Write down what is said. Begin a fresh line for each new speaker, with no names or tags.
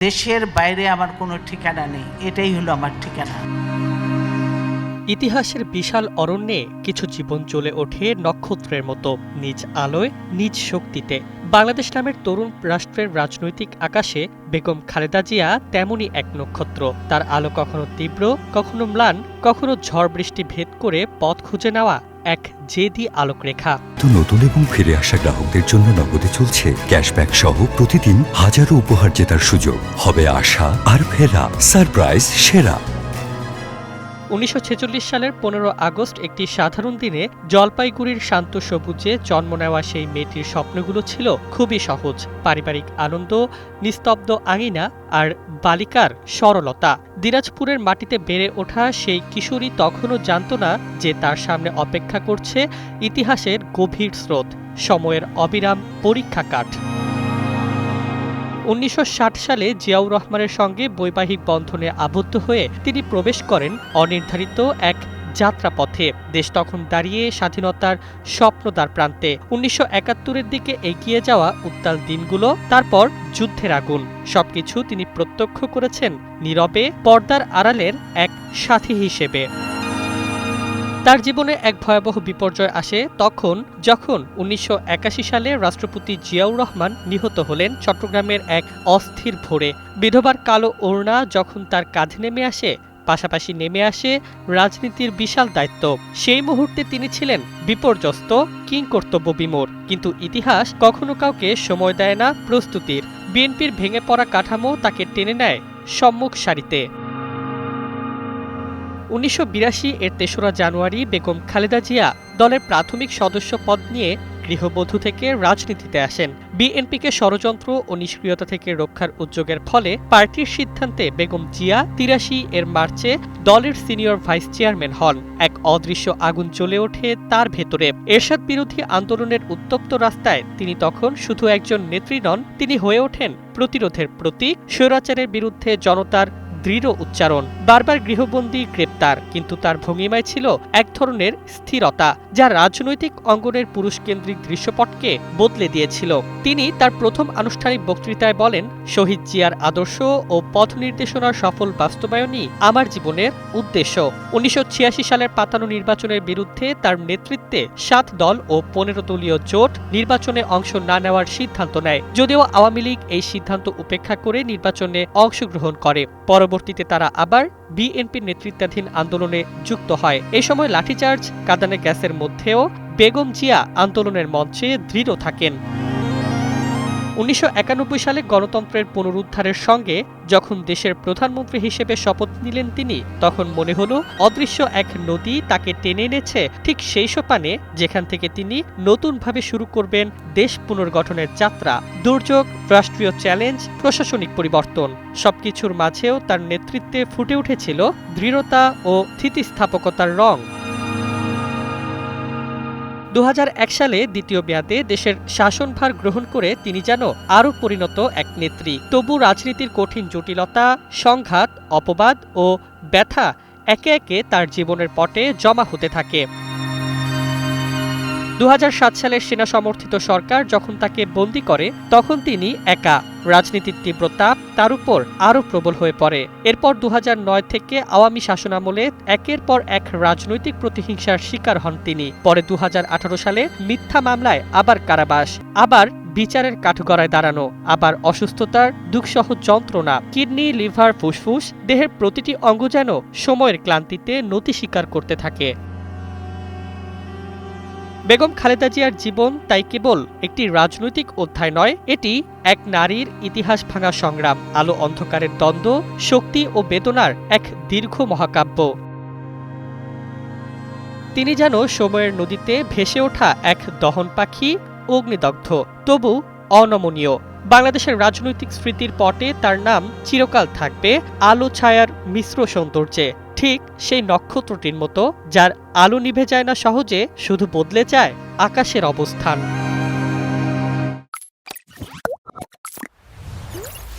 দেশের বাইরে আমার কোনো ঠিকানা নেই, এটাই হলো আমার ঠিকানা।
ইতিহাসের বিশাল অরণ্যে কিছু জীবন জ্বলে ওঠে নক্ষত্রের মতো, নিজ আলোয়, নিজ শক্তিতে। বাংলাদেশ নামের তরুণ রাষ্ট্রের রাজনৈতিক আকাশে বেগম খালেদা জিয়া তেমনই এক নক্ষত্র। তার আলো কখনো তীব্র, কখনো ম্লান, কখনো ঝড় বৃষ্টি ভেদ করে পথ খুঁজে নেওয়া এক জেদি আলোকরেখা।
নতুন এবং ফিরে আসা গ্রাহকদের জন্য নগদে চলছে ক্যাশব্যাক সহ প্রতিদিন হাজারো উপহার জেতার সুযোগ। হবে আশা আর ফেরা, সারপ্রাইজ সেরা।
১৯৪৬ সালের ১৫ আগস্ট একটি সাধারণ দিনে জলপাইগুড়ির শান্ত সবুজে জন্ম নেওয়া সেই মেয়েটির স্বপ্নগুলো ছিল খুবই সহজ। পারিবারিক আনন্দ, নিস্তব্ধ আঙিনা আর বালিকার সরলতা। দিনাজপুরের মাটিতে বেড়ে ওঠা সেই কিশোরী তখনও জানত না যে তার সামনে অপেক্ষা করছে ইতিহাসের গভীর স্রোত, সময়ের অবিরাম পরীক্ষাকাঠ। ১৯৬০ সালে জিয়াউর রহমানের সঙ্গে বৈবাহিক বন্ধনে আবদ্ধ হয়ে তিনি প্রবেশ করেন অনির্ধারিত এক যাত্রাপথে। দেশ তখন দাঁড়িয়ে স্বাধীনতার স্বপ্নদ্বার প্রান্তে। ১৯৭১-এর দিকে এগিয়ে যাওয়া উত্তাল দিনগুলো, তারপর যুদ্ধের আগুন, সবকিছু তিনি প্রত্যক্ষ করেছেন নীরবে, পর্দার আড়ালের এক সাথী হিসেবে। তার জীবনে এক ভয়াবহ বিপর্যয় আসে যখন ১৯৮১ সালে রাষ্ট্রপতি জিয়াউর রহমান নিহত হলেন চট্টগ্রামের এক অস্থির ভোরে। বিধবার কালো ওড়না যখন তার কাঁধে নেমে আসে, পাশাপাশি নেমে আসে রাজনীতির বিশাল দায়িত্ব। সেই মুহূর্তে তিনি ছিলেন বিপর্যস্ত, কিংকর্তব্য বিমূঢ়। কিন্তু ইতিহাস কখনো কাউকে সময় দেয় না প্রস্তুতির। বিএনপির ভেঙে পড়া কাঠামো তাকে টেনে নেয় সম্মুখ সারিতে। ১৯৮২-এর ৩রা জানুয়ারি বেগম খালেদা জিয়া দলের প্রাথমিক সদস্য পদ নিয়ে গৃহবধূ থেকে রাজনীতিতে আসেন। বিএনপিকে ষড়যন্ত্র ও নিষ্ক্রিয়তা থেকে রক্ষার উদ্যোগের ফলে পার্টির সিদ্ধান্তে বেগম জিয়া ৮৩-এর মার্চে দলের সিনিয়র ভাইস চেয়ারম্যান হন। এক অদৃশ্য আগুন জ্বলে ওঠে তার ভেতরে। এরশাদ বিরোধী আন্দোলনের উত্তপ্ত রাস্তায় তিনি তখন শুধু একজন নেত্রী নন, তিনি হয়ে ওঠেন প্রতিরোধের প্রতীক, স্বৈরাচারের বিরুদ্ধে জনতার দৃঢ় উচ্চারণ। বারবার গৃহবন্দী, গ্রেপ্তার, কিন্তু তার ভঙ্গিমায় ছিল এক ধরনের স্থিরতা যা রাজনৈতিক অঙ্গনের পুরুষকেন্দ্রিক দৃশ্যপটকে বদলে দিয়েছিল। তিনি তার প্রথম আনুষ্ঠানিক বক্তৃতায় বলেন, শহীদ জিয়ার আদর্শ ও পথ নির্দেশনার সফল বাস্তবায়নই আমার জীবনের উদ্দেশ্য। ১৯৮৬ সালের পাতানো নির্বাচনের বিরুদ্ধে তার নেতৃত্বে ৭ দল ও ১৫ দলীয় জোট নির্বাচনে অংশ না নেওয়ার সিদ্ধান্ত নেয়। যদিও আওয়ামী লীগ এই সিদ্ধান্ত উপেক্ষা করে নির্বাচনে অংশগ্রহণ করে। পরবর্তীতে তারা আবার বিএনপির নেতৃত্বাধীন আন্দোলনে যুক্ত হয়। এই সময় লাঠিচার্জ, কাঁদানে গ্যাসের মধ্যেও বেগম জিয়া আন্দোলনের মঞ্চে দৃঢ় থাকেন। ১৯৯১ সালে গণতন্ত্রের পুনরুদ্ধারের সঙ্গে যখন দেশের প্রধানমন্ত্রী হিসেবে শপথ নিলেন তিনি, তখন মনে হলো অদৃশ্য এক নদী তাকে টেনে এনেছে ঠিক সেই সোপানে যেখান থেকে তিনি নতুনভাবে শুরু করবেন দেশ পুনর্গঠনের যাত্রা। দুর্যোগ, রাষ্ট্রীয় চ্যালেঞ্জ, প্রশাসনিক পরিবর্তন, সবকিছুর মাঝেও তার নেতৃত্বে ফুটে উঠেছিল দৃঢ়তা ও স্থিতিস্থাপকতার রং। ২০০১ সালে দ্বিতীয় মেয়াদে দেশের শাসনভার গ্রহণ করে তিনি যেন আরও পরিণত এক নেত্রী। তবু রাজনীতির কঠিন জটিলতা, সংঘাত, অপবাদ ও ব্যথা একে একে তার জীবনের পটে জমা হতে থাকে। ২০০৭ সালের সেনা সমর্থিত সরকার যখন তাকে বন্দী করে, তখন তিনি একা। রাজনীতির তীব্রতা তার উপর আরও প্রবল হয়ে পড়ে। এরপর ২০০৯ থেকে আওয়ামী শাসনামলে একের পর এক রাজনৈতিক প্রতিহিংসার শিকার হন তিনি। পরে ২০১৮ সালে মিথ্যা মামলায় আবার কারাবাস, আবার বিচারের কাঠগড়ায় দাঁড়ানো, আবার অসুস্থতার দুঃসহ যন্ত্রণা। কিডনি, লিভার, ফুসফুস, দেহের প্রতিটি অঙ্গ যেন সময়ের ক্লান্তিতে নতি স্বীকার করতে থাকে। বেগম খালেদা জিয়ার জীবন তাই কেবল একটি রাজনৈতিক অধ্যায় নয়, এটি এক নারীর ইতিহাস ভাঙা সংগ্রাম, আলো অন্ধকারের দ্বন্দ্ব, শক্তি ও বেদনার এক দীর্ঘ মহাকাব্য। তিনি যেন সময়ের নদীতে ভেসে ওঠা এক দহন পাখি, অগ্নিদগ্ধ তবু অনমনীয়। বাংলাদেশের রাজনৈতিক স্মৃতির পটে তার নাম চিরকাল থাকবে আলো ছায়ার মিশ্র সৌন্দর্যে, ঠিক সেই নক্ষত্রটির মতো যার আলো নিভে যায় না সহজে, শুধু বদলে যায় আকাশের অবস্থান।